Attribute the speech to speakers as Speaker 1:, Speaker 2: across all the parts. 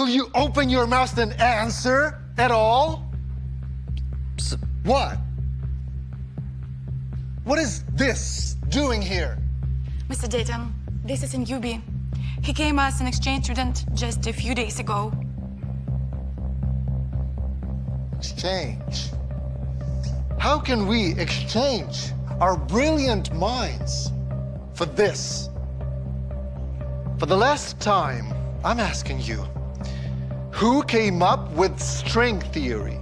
Speaker 1: Will you open your mouth and answer at all? What? What is this doing here?
Speaker 2: Mr. Dayton, this is Newbie. He came as an exchange student just a few days ago.
Speaker 1: Exchange? How can we exchange our brilliant minds for this? For the last time, I'm asking you, who came up with string theory?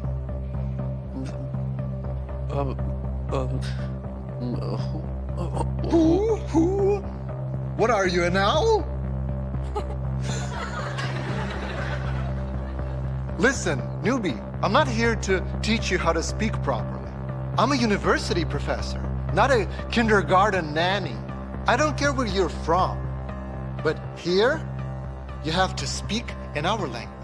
Speaker 1: Who? What are you, an owl? Listen, newbie, I'm not here to teach you how to speak properly. I'm a university professor, not a kindergarten nanny. I don't care where you're from, but here, you have to speak in our language,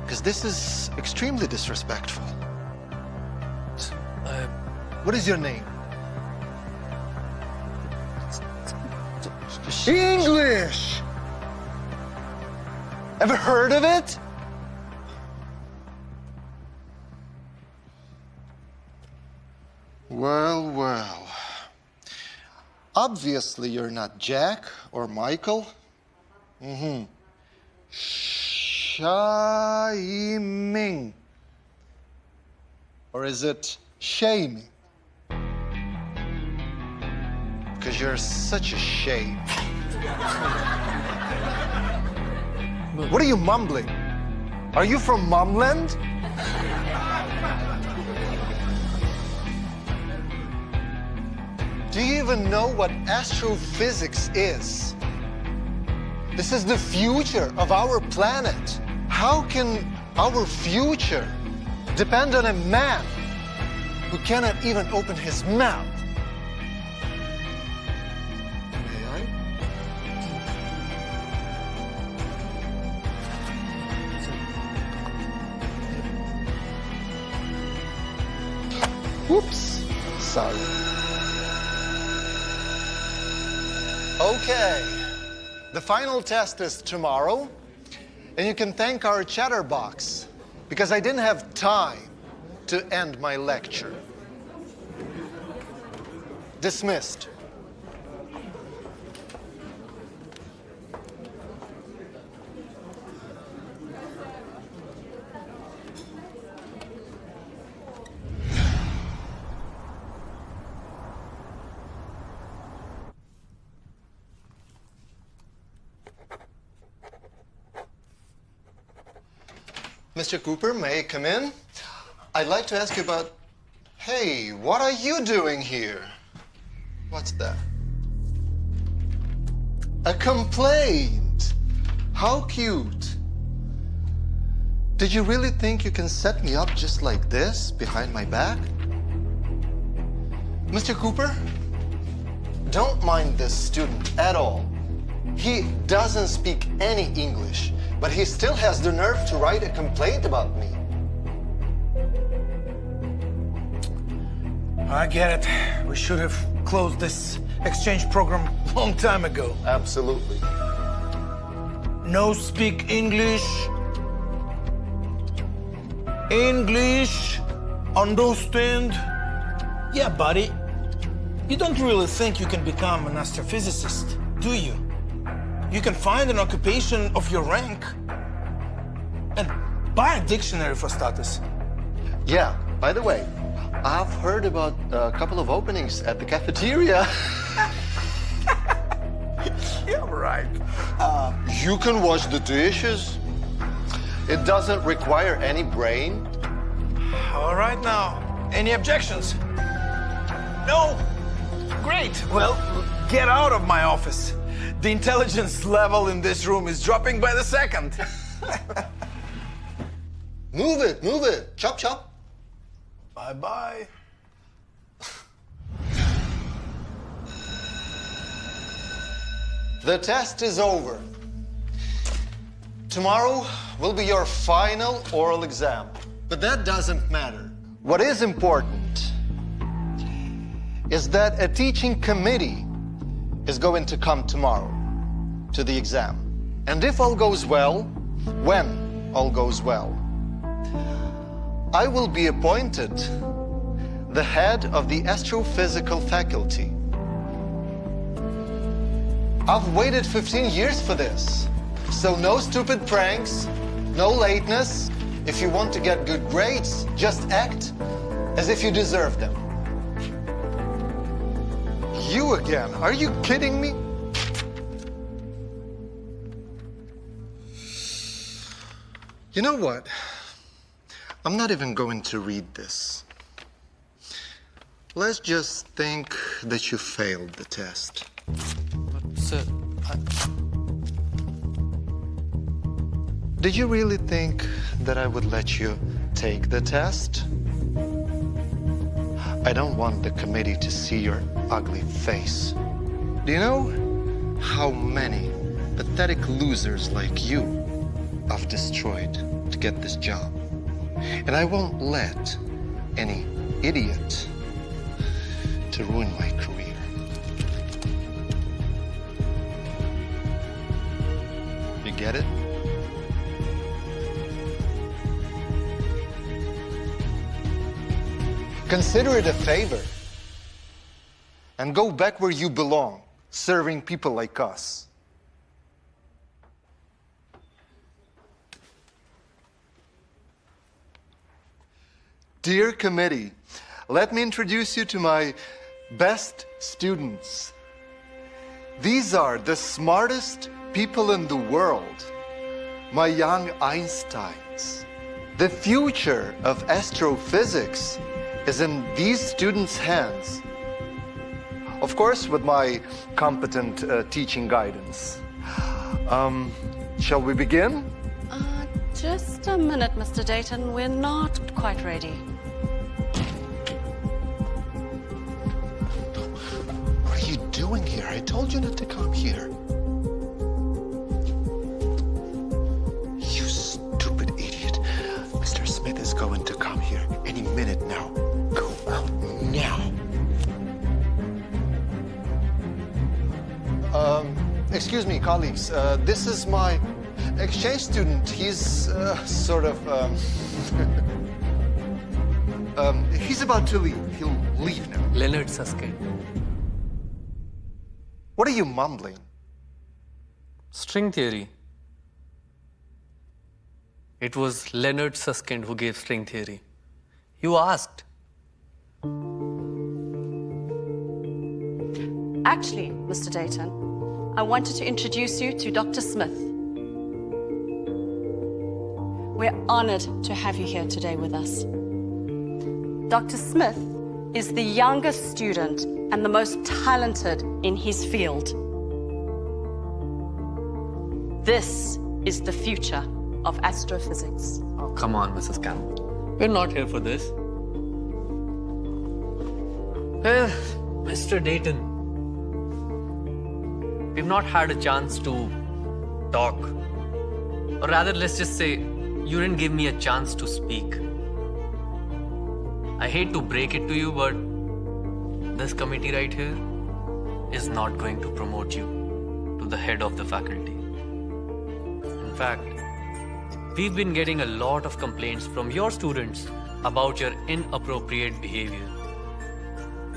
Speaker 1: because this is extremely disrespectful. What is your name? English! Ever heard of it? Well, well. Obviously, you're not Jack or Michael. Shaming. Or is it shaming? Because you're such a shame. What are you mumbling? Are you from Mumland? Do you even know what astrophysics is? This is the future of our planet. How can our future depend on a man who cannot even open his mouth? May I? Whoops, sorry. Okay, the final test is tomorrow, and you can thank our chatterbox because I didn't have time to end my lecture. Dismissed. Mr. Cooper, may I come in? I'd like to ask you about... Hey, what are you doing here? What's that? A complaint. How cute. Did you really think you can set me up just like this, behind my back? Mr. Cooper, don't mind this student at all. He doesn't speak any English, but he still has the nerve to write a complaint about me.
Speaker 3: I get it. We should have closed this exchange program a long time ago.
Speaker 1: Absolutely.
Speaker 3: No speak English. English. Understand? Yeah, buddy. You don't really think you can become an astrophysicist, do you? You can find an occupation of your rank and buy a dictionary for starters.
Speaker 1: Yeah, by the way, I've heard about a couple of openings at the cafeteria.
Speaker 3: Yeah, right.
Speaker 1: You can wash the dishes. It doesn't require any brain.
Speaker 3: All right now. Any objections? No? Great. Well, get out of my office. The intelligence level in this room is dropping by the second.
Speaker 1: Move it, move it. Chop, chop.
Speaker 3: Bye-bye.
Speaker 1: The test is over. Tomorrow will be your final oral exam. But that doesn't matter. What is important is that a teaching committee is going to come tomorrow to the exam. And if all goes well, when all goes well, I will be appointed the head of the astrophysical faculty. I've waited 15 years for this. So no stupid pranks, no lateness. If you want to get good grades, just act as if you deserve them. You again, are you kidding me? You know what? I'm not even going to read this. Let's just think that you failed the test.
Speaker 4: Sir,
Speaker 1: Did you really think that I would let you take the test? I don't want the committee to see your ugly face. Do you know how many pathetic losers like you I've destroyed to get this job? And I won't let any idiot to ruin my career. You get it? Consider it a favor and go back where you belong, serving people like us. Dear committee, let me introduce you to my best students. These are the smartest people in the world, my young Einsteins. The future of astrophysics is in these students' hands. Of course, with my competent teaching guidance. Shall we begin?
Speaker 5: Just a minute, Mr. Dayton. We're not quite ready.
Speaker 1: What are you doing here? I told you not to come here. You stupid idiot. Mr. Smith is going to come here any minute now. Go out now. Excuse me, colleagues. This is my exchange student. He's sort of... he's about to leave. He'll leave now.
Speaker 4: Leonard Susskind.
Speaker 1: What are you mumbling?
Speaker 4: String theory. It was Leonard Susskind who gave string theory. You asked.
Speaker 5: Actually, Mr. Dayton, I wanted to introduce you to Dr. Smith. We're honored to have you here today with us. Dr. Smith is the youngest student and the most talented in his field. This is the future of astrophysics.
Speaker 4: Oh, come on, Mrs. Campbell. We're not here for this. Well, Mr. Dayton, we've not had a chance to talk. Or rather, let's just say, you didn't give me a chance to speak. I hate to break it to you, but this committee right here is not going to promote you to the head of the faculty. In fact, we've been getting a lot of complaints from your students about your inappropriate behavior.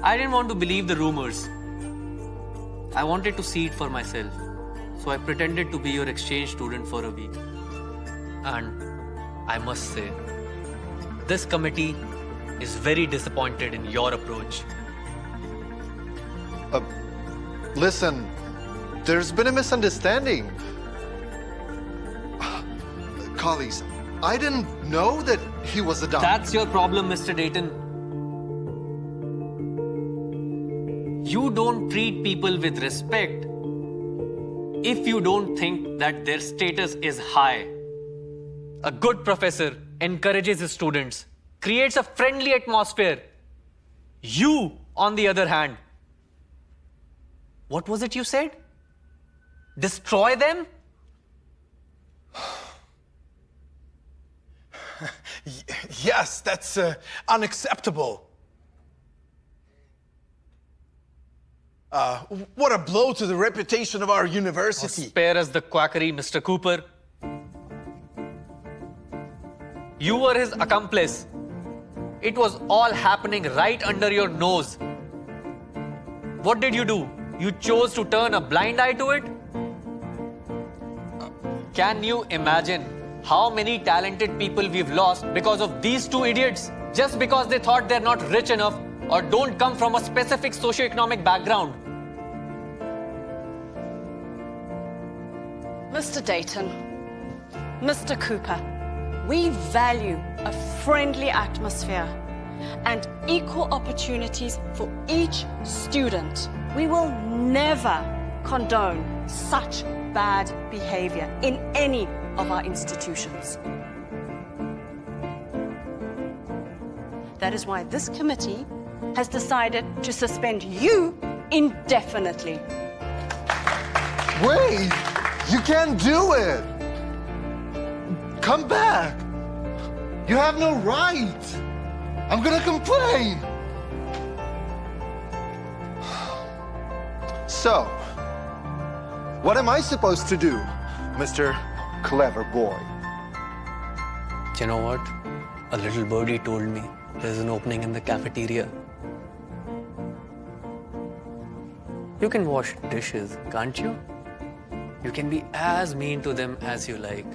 Speaker 4: I didn't want to believe the rumors. I wanted to see it for myself. So I pretended to be your exchange student for a week. And I must say, this committee is very disappointed in your approach.
Speaker 1: Listen, there's been a misunderstanding. Colleagues, I didn't know that he was a doctor.
Speaker 4: That's your problem, Mr. Dayton. You don't treat people with respect if you don't think that their status is high. A good professor encourages his students, creates a friendly atmosphere. You, on the other hand, what was it you said? Destroy them?
Speaker 3: Yes, that's unacceptable. What a blow to the reputation of our university.
Speaker 4: Spare us the quackery, Mr. Cooper. You were his accomplice. It was all happening right under your nose. What did you do? You chose to turn a blind eye to it? Can you imagine how many talented people we've lost because of these two idiots? Just because they thought they're not rich enough or don't come from a specific socioeconomic background.
Speaker 5: Mr. Dayton, Mr. Cooper, we value a friendly atmosphere and equal opportunities for each student. We will never condone such bad behavior in any of our institutions. That is why this committee has decided to suspend you indefinitely.
Speaker 1: Wait! You can't do it! Come back! You have no right! I'm gonna complain! So, what am I supposed to do, Mr. Clever Boy?
Speaker 4: You know what? A little birdie told me there's an opening in the cafeteria. You can wash dishes, can't you? You can be as mean to them as you like.